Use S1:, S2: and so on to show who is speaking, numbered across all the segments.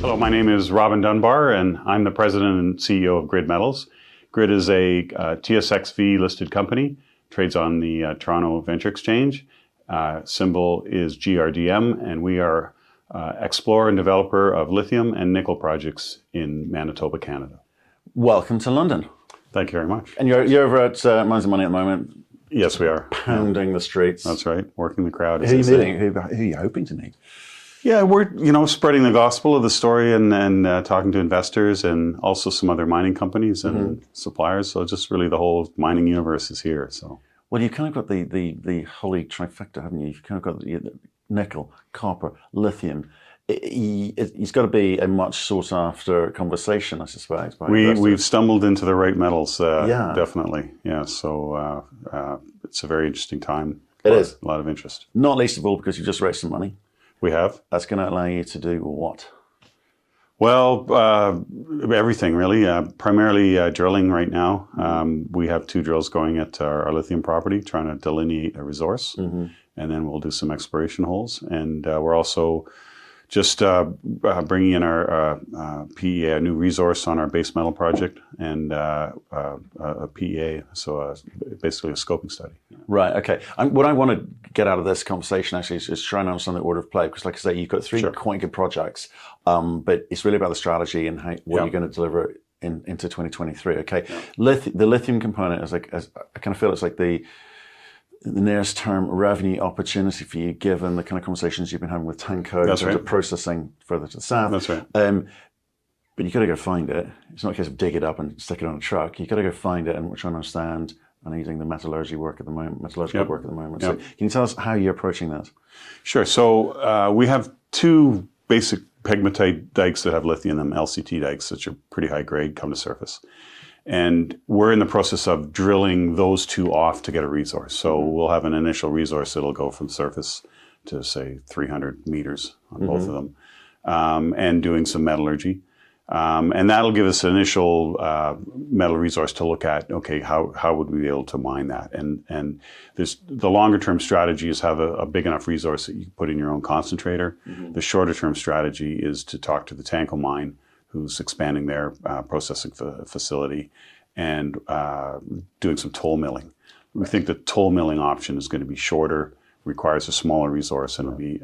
S1: Hello, my name is Robin Dunbar, and I'm the president and CEO of Grid Metals. Grid is a TSX-V listed company, trades on the Toronto Venture Exchange. Symbol is GRDM, and we are explorer and developer of lithium and nickel projects in Manitoba, Canada.
S2: Welcome to London.
S1: Thank you very much.
S2: And you're over at Mines and Money at the moment.
S1: Yes, we are.
S2: Pounding the streets.
S1: That's right. Working the crowd.
S2: Who are you meeting? Who are you hoping to meet?
S1: Yeah, we're spreading the gospel of the story and talking to investors and also some other mining companies and suppliers. So just really the whole mining universe is here. So
S2: well, you've kind of got the holy trifecta, haven't you? You've kind of got the nickel, copper, lithium. It's got to be a much sought after conversation, I suspect.
S1: We've stumbled into the right metals, definitely. Yeah, so it's a very interesting time.
S2: It is.
S1: A lot of interest.
S2: Not least of all because you've just raised some money.
S1: We have.
S2: That's going to allow you to do what?
S1: Well, everything really. Primarily drilling right now. We have 2 drills going at our lithium property, trying to delineate a resource, and then we'll do some exploration holes. And we're also just bringing in our PEA, a new resource on our base metal project, and a PEA, so basically a scoping study.
S2: Right, okay. What I want to get out of this conversation actually is trying to understand the order of play, because like I say, you've got 3 quite good projects, but it's really about the strategy and what you're going to deliver into 2023, okay? Yeah. The lithium component is I kind of feel it's like the nearest term revenue opportunity for you, given the kind of conversations you've been having with Tanco in terms of processing further to the south.
S1: That's right.
S2: But you've got to go find it. It's not a case of dig it up and stick it on a truck. You've got to go find it, and we're trying to understand. I know you're doing the metallurgical work at the moment. So can you tell us how you're approaching that? Sure.
S1: So we have 2 basic pegmatite dikes that have lithium in them, LCT dikes, which are pretty high grade, come to surface. And we're in the process of drilling those 2 off to get a resource. So we'll have an initial resource that'll go from surface to, say, 300 meters on both of them, and doing some metallurgy. And that'll give us an initial metal resource to look at, okay, how would we be able to mine that? And the longer term strategy is have a big enough resource that you can put in your own concentrator. The shorter term strategy is to talk to the Tanco mine, who's expanding their processing facility and doing some toll milling. We think the toll milling option is going to be shorter, requires a smaller resource, and it'll be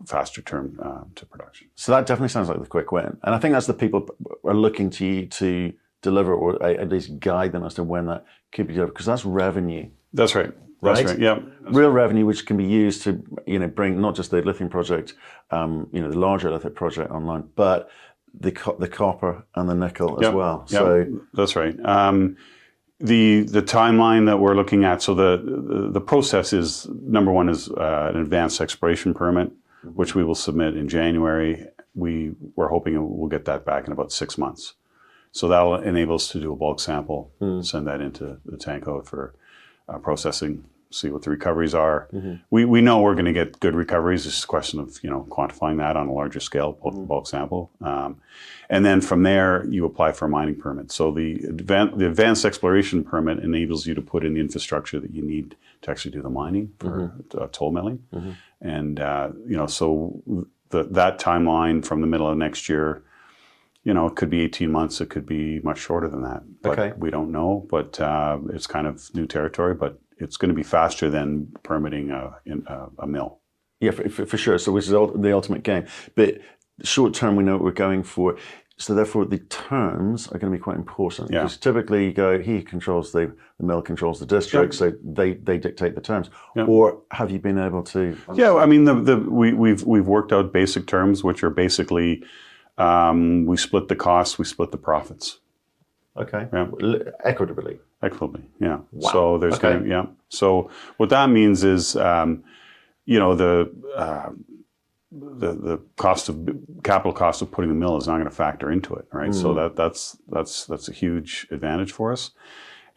S1: faster term to production.
S2: So that definitely sounds like the quick win. And I think that's the people are looking to you to deliver, or at least guide them as to when that could be delivered, because that's revenue.
S1: That's right. That's right. Yeah.
S2: Real revenue, which can be used to bring not just the lithium project, the larger lithium project online, but the copper and the nickel as well.
S1: So that's right. The timeline that we're looking at, so the process is, number one is an advanced exploration permit, which we will submit in January. We're hoping we'll get that back in about 6 months. So that'll enable us to do a bulk sample, send that into the Tanco for processing, see what the recoveries are. We know we're going to get good recoveries. It's just a question of quantifying that on a larger scale, bulk sample. And then from there, you apply for a mining permit. So the advanced exploration permit enables you to put in the infrastructure that you need to actually do the mining for toll milling. And so that timeline from the middle of next year, it could be 18 months. It could be much shorter than that. But we don't know. But it's kind of new territory. But it's going to be faster than permitting a mill.
S2: Yeah, for sure. So which is the ultimate game. But short term, we know what we're going for. So therefore, the terms are going to be quite important. Because typically, you go, he controls the mill, controls the district, so they dictate the terms. Or have you been able to?
S1: Yeah, I mean, we've worked out basic terms, which are basically we split the costs, we split the profits.
S2: Okay. Yeah. Equitably.
S1: Equitably, yeah.
S2: Wow.
S1: So there's going to, So what that means is, the capital cost of putting the mill is not going to factor into it, right? So that's a huge advantage for us.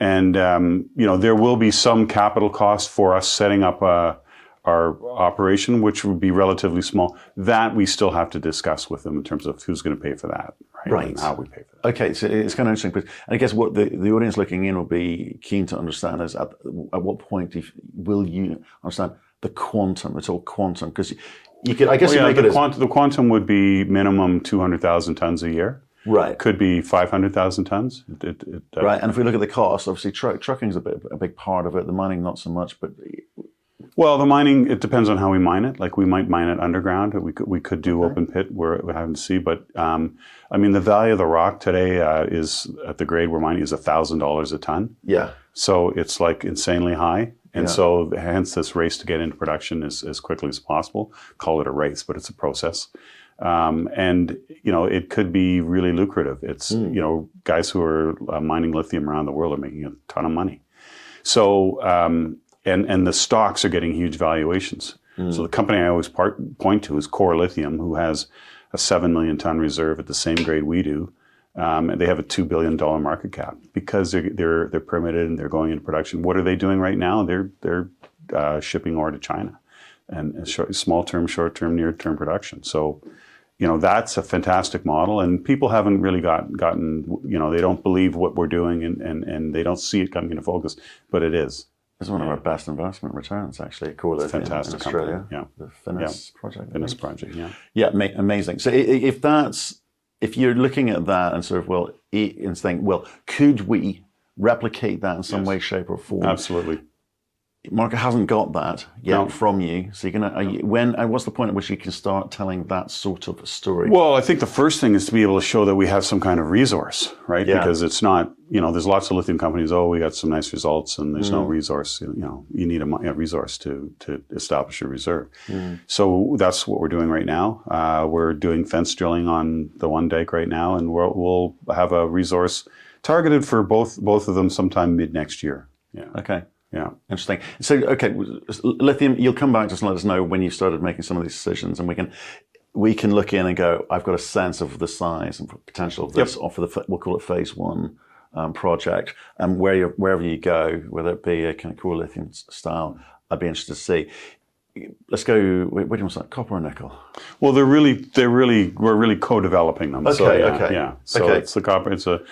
S1: And there will be some capital cost for us setting up our operation, which would be relatively small. That we still have to discuss with them in terms of who's going to pay for that, right? And how we pay for that.
S2: Okay, so it's kind of interesting. But I guess what the audience looking in will be keen to understand is at what point will you understand the quantum? It's all quantum, because You could, I guess,
S1: Well,
S2: you make it as
S1: the quantum would be minimum 200,000 tons a year.
S2: right.
S1: Could be 500,000 tons.
S2: Right, and if we look at the cost, obviously trucking is a big part of it. The mining, not so much, but
S1: Well, the mining, it depends on how we mine it. Like we might mine it underground. We could do open pit where we haven't to see. But I mean, the value of the rock today is at the grade we're mining is $1,000 a ton.
S2: yeah,
S1: So it's like insanely high. And
S2: Yeah.
S1: so hence this race to get into production as quickly as possible. Call it a race, but it's a process. And, you know, it could be really lucrative. It's, you know, guys who are mining lithium around the world are making a ton of money. So, and the stocks are getting huge valuations. So the company I always point to is Core Lithium, who has a 7 million ton reserve at the same grade we do. And they have a $2 billion market cap because they're permitted and they're going into production. What are they doing right now? They're shipping ore to China and small term, short term, near term production. So, you know, that's a fantastic model, and people haven't really gotten, you know, they don't believe what we're doing and they don't see it coming into focus, but it is.
S2: it's one of our best investment returns, actually. Cool, in
S1: Fantastic
S2: Australia.
S1: company. Yeah.
S2: The Finniss project. I
S1: Finniss
S2: think.
S1: project, yeah.
S2: Yeah, amazing. So if you're looking at that and sort of, well, and saying, well, could we replicate that in some way, shape, or form?
S1: Absolutely.
S2: Market hasn't got that yet
S1: No.
S2: from you. So you're gonna, what's the point at which you can start telling that sort of story?
S1: Well, I think the first thing is to be able to show that we have some kind of resource, right?
S2: Yeah.
S1: Because it's not, you know, there's lots of lithium companies, oh, we got some nice results, and there's no resource. You know, you need a resource to establish a reserve. So that's what we're doing right now. We're doing fence drilling on the one dike right now, and we'll have a resource targeted for both of them sometime mid next year. Yeah.
S2: Okay.
S1: Yeah.
S2: Interesting. So, okay, lithium, you'll come back just and let us know when you started making some of these decisions, and we can look in and go, I've got a sense of the size and potential of this, or for we'll call it phase one project, and wherever you go, whether it be a kind of Core Lithium style, I'd be interested to see. Let's go. Where do you want to start? Copper or nickel?
S1: Well, we're really co-developing them.
S2: Okay.
S1: So, yeah,
S2: Okay.
S1: Yeah. So
S2: Okay.
S1: it's the copper. It's a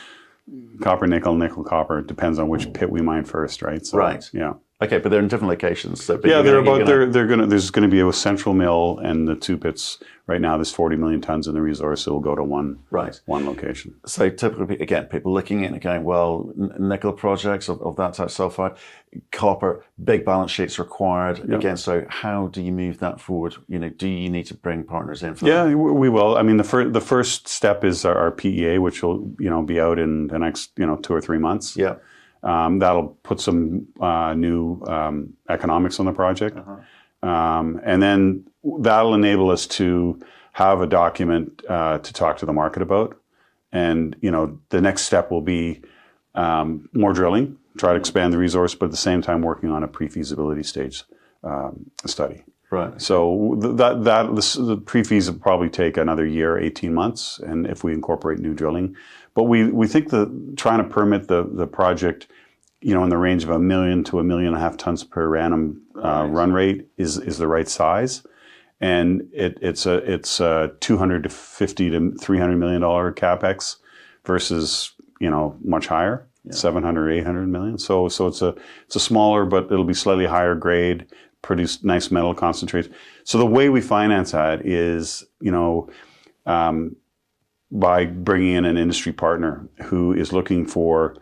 S1: copper, nickel, copper. It depends on which pit we mine first, right? So,
S2: Right.
S1: Yeah.
S2: Okay, but they're in different locations. So,
S1: Yeah, there's going to be a central mill and the two pits. Right now, there's 40 million tons in the resource. It'll go to one location.
S2: So typically, again, people looking at it and going, well, nickel projects of that type sulfide, copper, big balance sheets required.
S1: Yep.
S2: Again, so how do you move that forward? You know, do you need to bring partners in for that?
S1: Yeah, we will. I mean, the first step is our PEA, which will be out in the next 2 or 3 months.
S2: Yeah.
S1: That'll put some new economics on the project. And then that'll enable us to have a document to talk to the market about. And, the next step will be more drilling, try to expand the resource, but at the same time working on a pre-feasibility stage study.
S2: Right.
S1: So the pre-feas will probably take another year, 18 months, and if we incorporate new drilling. But we think that trying to permit the project, in the range of 1 million to 1.5 million tons per annum run rate is the right size, and it's a 250 to $300 million capex versus much higher, 700, 800 million. So it's a smaller, but it'll be slightly higher grade, produce nice metal concentrates. So the way we finance that is by bringing in an industry partner who is looking for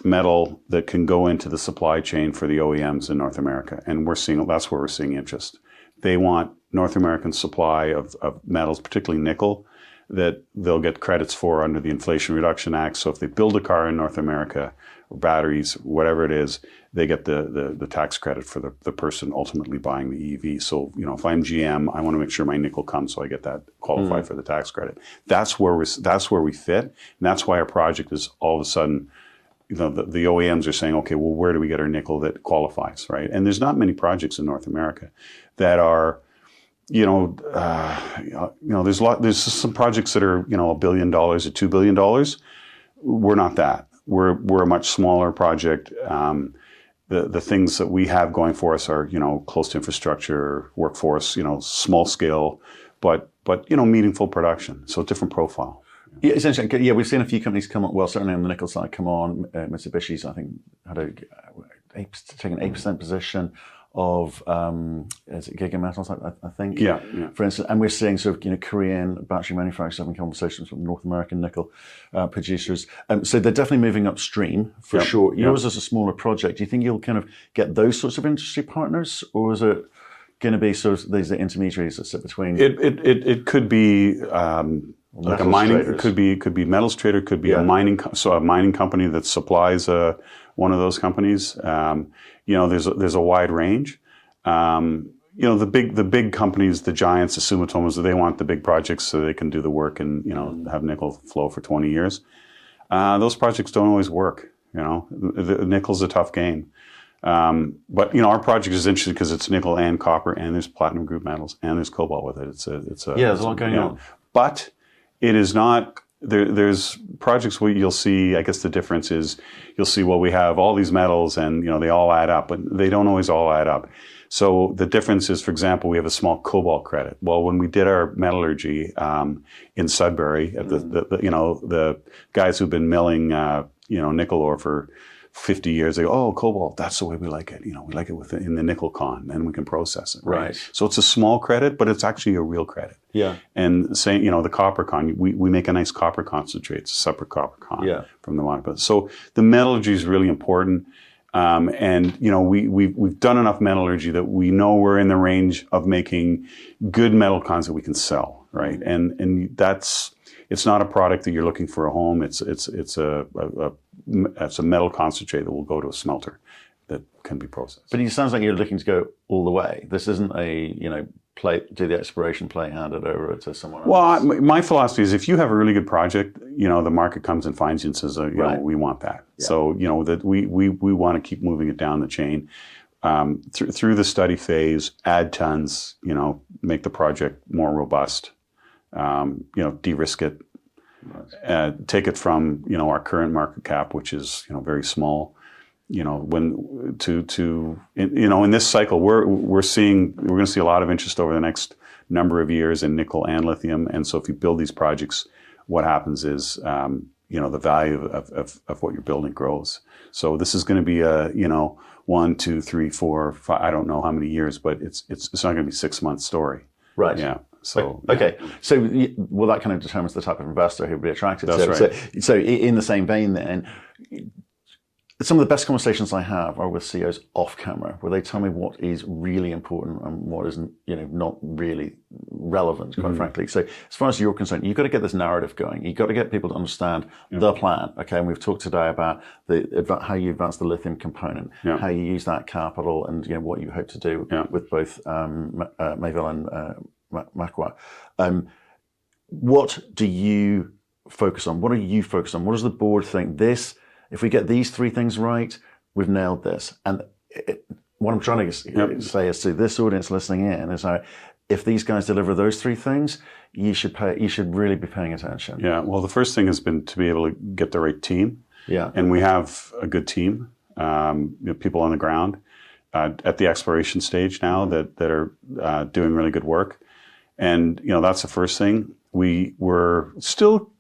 S1: metal that can go into the supply chain for the OEMs in North America. And that's where we're seeing interest. They want North American supply of metals, particularly nickel, that they'll get credits for under the Inflation Reduction Act. So if they build a car in North America, or batteries, whatever it is, they get the tax credit for the person ultimately buying the EV. So, if I'm GM, I want to make sure my nickel comes so I get that qualified for the tax credit. That's where we fit. And that's why our project is all of a sudden, the OEMs are saying, okay, well, where do we get our nickel that qualifies, right? And there's not many projects in North America that are, there's some projects that are, $1 billion or $2 billion. We're not that. We're a much smaller project. The things that we have going for us are, close to infrastructure, workforce, small scale, but meaningful production. So different profile.
S2: Yeah, essentially. Yeah, we've seen a few companies come on. Well, certainly on the nickel side, come on. Mitsubishi's, I think, had taken an 8% position. of is it Gigametals, I think.
S1: Yeah.
S2: For instance, and we're seeing sort of Korean battery manufacturers having conversations with North American nickel producers. So they're definitely moving upstream for sure. Yours is a smaller project. Do you think you'll kind of get those sorts of industry partners, or is it going to be sort of these intermediaries that sit between?
S1: It could be like a mining. It could be metals trader. Could be a mining company that supplies one of those companies. There's a wide range. The big companies, the giants, the Sumitomo's, they want the big projects so they can do the work and have nickel flow for 20 years. Those projects don't always work. The nickel's a tough game. But our project is interesting because it's nickel and copper, and there's platinum group metals, and there's cobalt with it. There's
S2: a lot going on.
S1: But it is not. There's projects where you'll see. I guess the difference is you'll see. Well, we have all these metals, and they all add up, but they don't always all add up. So the difference is, for example, we have a small cobalt credit. Well, when we did our metallurgy in Sudbury, at the guys who've been milling nickel ore for 50 years, they go, oh, cobalt, that's the way we like it. We like it in the nickel con, and we can process it. Right. So it's a small credit, but it's actually a real credit. Yeah. And saying, the copper con, we make a nice copper concentrate. It's a separate copper con from the market. So the metallurgy is really important. And we've done enough metallurgy that we know we're in the range of making good metal cons that we can sell. Right. And it's not a product that you're looking for a home. It's a metal concentrate that will go to a smelter that can be processed.
S2: But it sounds like you're looking to go all the way. This isn't a do the exploration play, hand it over to someone else.
S1: Well, my philosophy is if you have a really good project, the market comes and finds you and says, we want that. Yeah. So, that we want to keep moving it down the chain. Through the study phase, add tons, make the project more robust, de-risk it. Take it from our current market cap, which is very small, in this cycle we're going to see a lot of interest over the next number of years in nickel and lithium, and so if you build these projects, what happens is the value of what you're building grows. So this is going to be a 1, 2, 3, 4, 5, I don't know how many years, but it's not going to be 6 month story.
S2: Right.
S1: Yeah. So
S2: okay, so that kind of determines the type of investor who would be attracted to it.
S1: That's right.
S2: So in the same vein, then, some of the best conversations I have are with CEOs off camera, where they tell me what is really important and what isn't, not really relevant, quite frankly. So as far as you're concerned, you've got to get this narrative going. You've got to get people to understand the plan. Okay, and we've talked today about how you advance the lithium component, how you use that capital, and what you hope to do with both Mayville and Makwa. What do you focus on? What are you focused on? What does the board think? If we get these 3 things right, we've nailed this. And what I'm trying to say is to this audience listening in is if these guys deliver those 3 things, you should really be paying attention.
S1: Yeah. Well, the first thing has been to be able to get the right team. Yeah. And we have a good team, people on the ground at the exploration stage now that are doing really good work. And, that's the first thing. We're still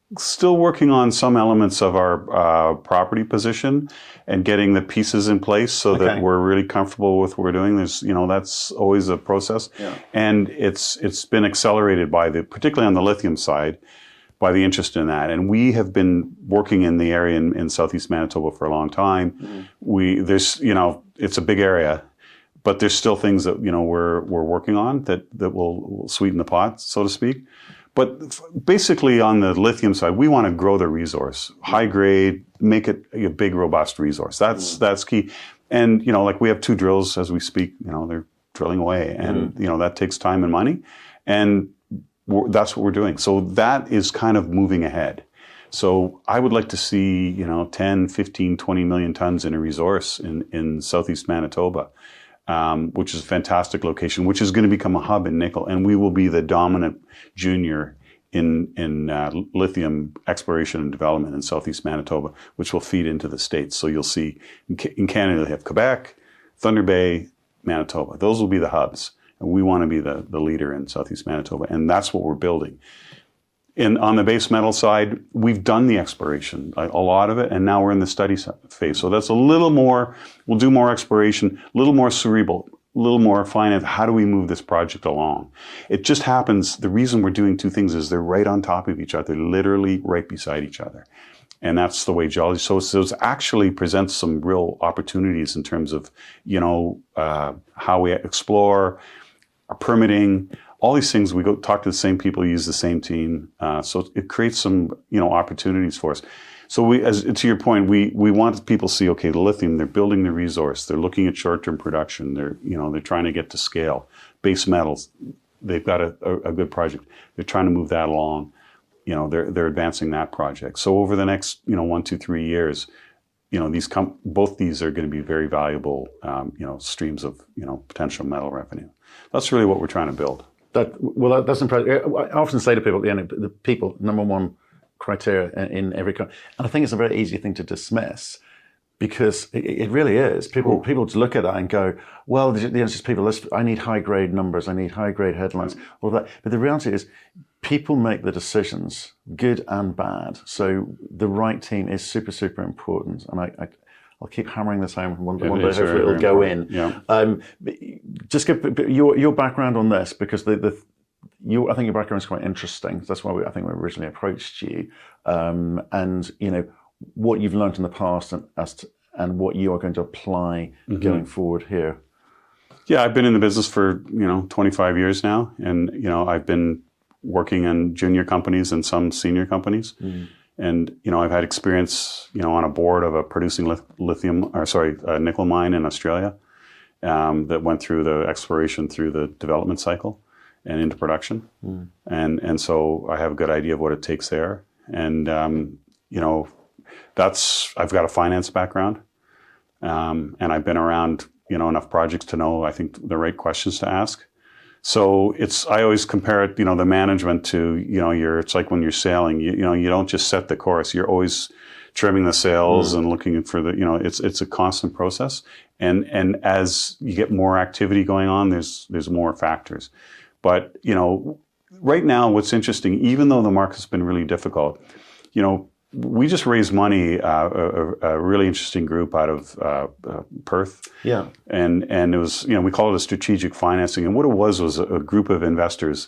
S1: working on some elements of our property position and getting the pieces in place so that we're really comfortable with what we're doing. There's, that's always a process. Yeah. And it's been accelerated particularly on the lithium side, by the interest in that. And we have been working in the area in Southeast Manitoba for a long time. Mm-hmm. It's a big area. But there's still things that we're working on that will sweeten the pot, so to speak. But basically, on the lithium side, we want to grow the resource, high grade, make it a big, robust resource. That's key. And we have 2 drills as we speak. They're drilling away, and that takes time and money, and that's what we're doing. So that is kind of moving ahead. So I would like to see 10, 15, 20 million tons in a resource in Southeast Manitoba. Which is a fantastic location, which is going to become a hub in nickel, and we will be the dominant junior in lithium exploration and development in Southeast Manitoba, which will feed into the States. So you'll see in Canada, they have Quebec, Thunder Bay, Manitoba. Those will be the hubs, and we want to be the leader in Southeast Manitoba, and that's what we're building. On the base metal side, we've done the exploration, a lot of it, and now we're in the study phase. So that's a little more, we'll do more exploration, a little more cerebral. little more finance. How do we move this project along? It just happens. The reason we're doing two things is they're right on top of each other, literally right beside each other. And that's the way geology. So it actually presents some real opportunities in terms of, how we explore, our permitting, all these things. We go talk to the same people, use the same team. So it creates some, opportunities for us. So as to your point, we want people to see, okay, the lithium, they're building the resource. They're looking at short-term production. They're trying to get to scale. Base metals, they've got a good project. They're trying to move that along. They're advancing that project. So over the next, 1, 2, 3 years, both these are going to be very valuable, streams of, potential metal revenue. That's really what we're trying to build.
S2: That's impressive. I often say to people, the people, number one criteria in every country, and I think it's a very easy thing to dismiss, because it really is. People just look at that and go, well, there's just people. I need high grade numbers. I need high grade headlines. All that. But the reality is, people make the decisions, good and bad. So the right team is super, super important. And I'll keep hammering this home. One day, hopefully, it'll go in.
S1: Yeah.
S2: Just give your background on this, because I think your background is quite interesting. That's why I think we originally approached you. And what you've learned in the past and what you are going to apply going forward here.
S1: Yeah, I've been in the business for 25 years now, and I've been working in junior companies and some senior companies. And, I've had experience, on a board of a producing nickel mine in Australia that went through the exploration through the development cycle and into production. And so I have a good idea of what it takes there. And, I've got a finance background, and I've been around, enough projects to know, I think, the right questions to ask. So I always compare it, the management to, it's like when you're sailing, you don't just set the course. You're always trimming the sails and looking for it's a constant process. And as you get more activity going on, there's more factors. But, right now, what's interesting, even though the market's been really difficult, we just raised money, a really interesting group out of Perth.
S2: Yeah.
S1: And it was, we call it a strategic financing. And what it was a group of investors,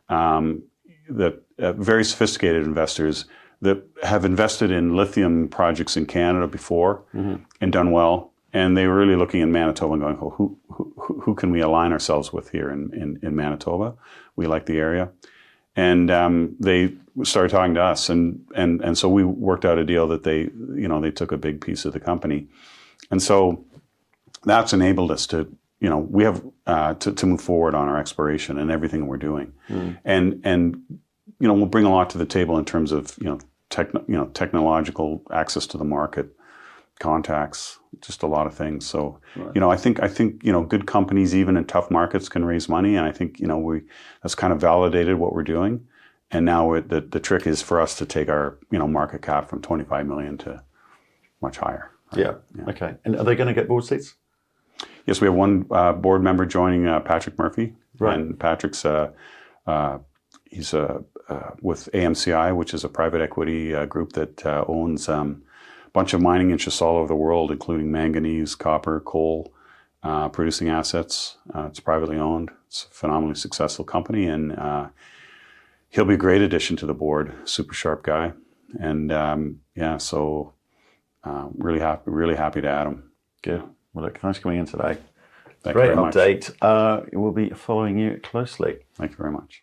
S1: very sophisticated investors that have invested in lithium projects in Canada before and done well. And they were really looking in Manitoba and going, oh, who can we align ourselves with here in Manitoba? We like the area. And they started talking to us, and so we worked out a deal that they took a big piece of the company, and so that's enabled us to, we have to move forward on our exploration and everything we're doing, and we'll bring a lot to the table in terms of technological access to the market, contacts, just a lot of things. So, I think good companies, even in tough markets, can raise money. And I think, that's kind of validated what we're doing. And now the trick is for us to take our, market cap from 25 million to much higher. Right?
S2: Yeah. Okay. And are they going to get board seats?
S1: Yes, we have one board member joining, Patrick Murphy.
S2: Right.
S1: And Patrick's, he's with AMCI, which is a private equity group that owns bunch of mining interests all over the world, including manganese, copper, coal, producing assets. It's privately owned. It's a phenomenally successful company, and he'll be a great addition to the board. Super sharp guy, and so really happy to add him.
S2: Good. Well, look, thanks for coming in today.
S1: Thank
S2: Great
S1: you very much.
S2: update. We'll be following you closely.
S1: Thank you very much.